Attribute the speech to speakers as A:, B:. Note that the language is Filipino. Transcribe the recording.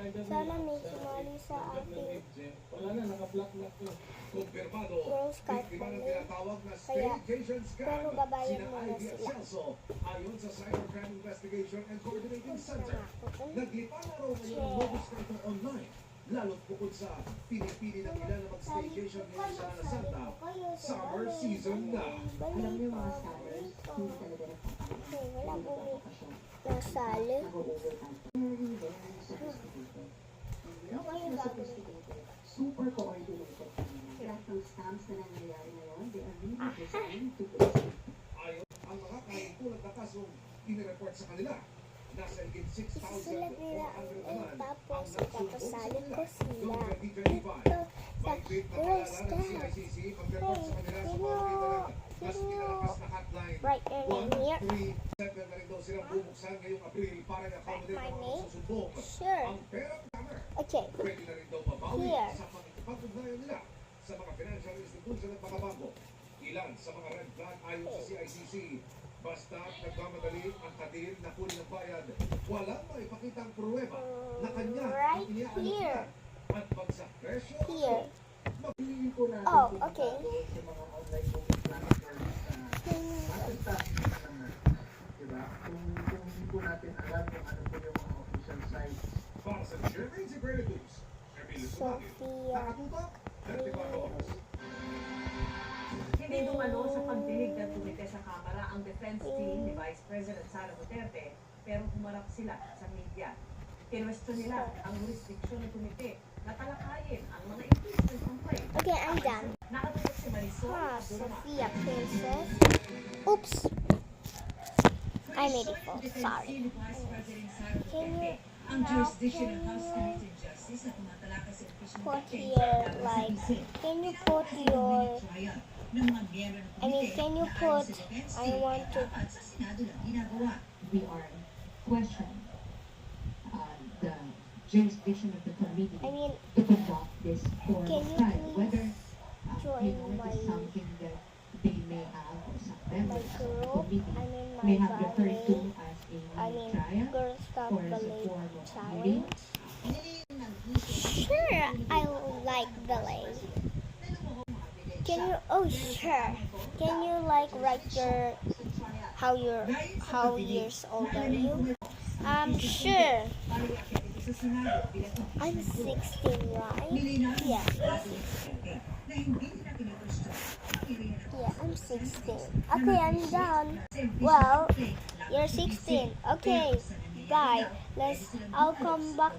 A: Sana may sumali sa ating Girl Scout kami. Kaya, pero babayan muna sila.
B: Ayon sa Cybercrime Investigation and Coordinating Center,
A: Check.
B: naglipan na raw ngayon ang modus na ito online. Lalo't bukod sa pinipili ng ilan na mag-staycation ngayon sa Ana Santa, summer season na.
C: Alam niyo mga scholars, hindi talaga
A: Okay, wala po nasali.
C: super coordinated. Lahat ng scams na nangyayari ngayon, they are really designed to protect.
B: Ayon, ang mga kahintulad na kasong inireport sa kanila, nasa higit 6,400
A: Isusulat nila ang
B: naman
A: tapos
B: ang nagsumbong
A: itapasalin
B: sa
A: ko
B: kanila.
A: sila.
B: Noong 2025,
A: Dito sa
B: may tweet na
A: Girl
B: paalala ng
A: Scout.
B: CICC pag-report sa kanila sa mga tweet na mas pinalakas na hotline.
A: Write your name here.
B: 137 na rin daw silang bubuksan ngayong Abril para i-accommodate
A: My
B: ang mga
A: name?
B: susumbong.
A: Sure.
B: Ang perang camera,
A: Okay.
B: pwede na rin daw mabawi
A: Here.
B: sa pag-ugnayan nila sa mga financial institution at mga bangko. Ilan sa mga red flag ayon sa CICC, basta nagmamadali ang katil na kunin ng bayad, walang maipakitang pruweba na kanya ang
A: Right
B: iniaalok
A: here.
B: niya. At pag sa presyo,
A: Here.
C: Piliin po natin
A: Oh,
C: kung
A: okay.
C: bago sa mga online booking platforms na matatapos naman. Diba? Kung hindi po natin alam kung ano po yung mga official sites.
B: para sa German Integrated News, Emilio Sumagin,
A: Sophia.
B: nakatutok, 34 oras.
D: Hindi dumalo sa pagdinig ng komite sa Kamara ang defense team ni Vice President Sara Duterte, pero humarap sila sa media. Kinwestiyon nila ang jurisdiction ng komite na talakayin ang mga impeachment complaint.
A: Okay, I'm done.
D: Nakatutok si Marisol
A: Ah,
D: Abdullah.
A: Sophia Princess. Oops. I made it fall. Sorry. Can you
E: Ang jurisdiction ng
A: can
E: House
A: you
E: Committee on Justice na tumatalakay sa impeachment
A: put
E: complaint
A: here,
E: laban sa
A: like,
E: Vice
A: can you put your,
E: trial ng mga miyembro ng
A: I mean,
E: komite
A: can you
E: na ayon
A: put,
E: sa defense
A: I
E: team
A: want
E: ay
A: to,
E: dapat sa Senado lang ginagawa.
F: We are questioning the jurisdiction of the committee
A: I mean,
F: to conduct this form
A: Can
F: of
A: you
F: trial,
A: please
F: whether
A: join
F: it
A: my,
F: is something that they may have or some
A: my
F: members of the
A: group,
F: committee
A: I mean,
F: may
A: my
F: have referred to
A: ballet,
F: as a
A: I
F: mini
A: mean,
F: trial
A: Girl Scout
F: or as a
A: Ballet
F: form of
A: Challenge.
F: hearing.
A: Sure, I like ballet. Can you, oh sure, can you like write your, how years old are you? Sure. I'm 16, right? Yeah. Yeah, I'm 16. Okay, I'm done. Well, you're 16. Okay, bye. I'll come back